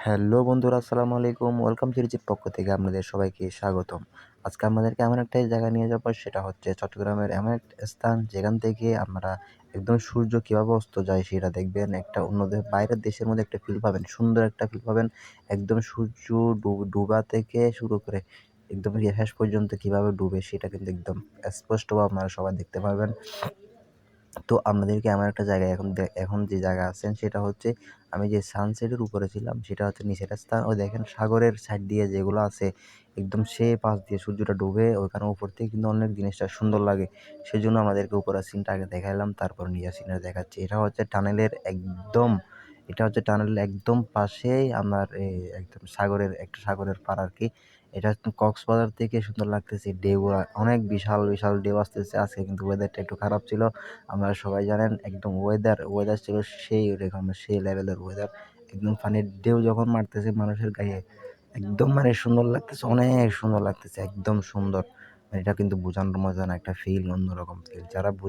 Hello বন্ধুরা, আসসালামু আলাইকুম। ওয়েলকাম সিরিজের পক্ষ থেকে আপনাদের সবাইকে স্বাগতম। আজকে আপনাদেরকে এমন একটা জায়গায় নিয়ে যাবো, সেটা হচ্ছে চট্টগ্রামের এমন একটা স্থান যেখান থেকে আমরা একদম সূর্য কীভাবে অস্ত যায় সেটা দেখবেন। একটা অন্য বাইরের দেশের মধ্যে একটা ফিল পাবেন, সুন্দর একটা ফিল পাবেন। একদম সূর্য ডুবা থেকে শুরু করে একদম শেষ পর্যন্ত কীভাবে ডুবে সেটা কিন্তু একদম স্পষ্টভাবে আপনারা সবাই দেখতে পারবেন। তো আপনাদেরকে এমন একটা জায়গায় এখন যে জায়গায় আছেন সেটা হচ্ছে, আমি যে সানসেটের উপরে ছিলাম সেটা হচ্ছে নিচের স্থান। ওই দেখেন সাগরের সাইড দিয়ে যেগুলো আছে একদম সে পাশ দিয়ে সূর্যটা ডুবে ওইখানে উপর থেকে কিন্তু অনেক জিনিসটা সুন্দর লাগে। সেজন্য আমাদেরকে উপরের সিনটা আগে দেখাইলাম, তারপর নিচের সিনটা দেখাচ্ছি। এটা হচ্ছে টানেলের একদম পাশেই আমার একদম সাগরের পাড় আর কি। এটা হচ্ছে কক্সবাজার থেকে সুন্দর লাগতেছে। ঢেউ অনেক বিশাল বিশাল ঢেউ আসতেছে। আজকে কিন্তু ওয়েদারটা একটু খারাপ ছিল। আপনারা সবাই জানেন একদম ওয়েদার ছিল সেই রকম, সেই লেভেলের ওয়েদার। একদম পানির ঢেউ যখন মারতেছে মানুষের গায়ে, একদম মানে সুন্দর লাগতেছে, অনেক সুন্দর লাগতেছে, একদম সুন্দর। মানে এটা কিন্তু বোঝানোর মতো না, একটা ফিল, অন্যরকম ফিল। যারা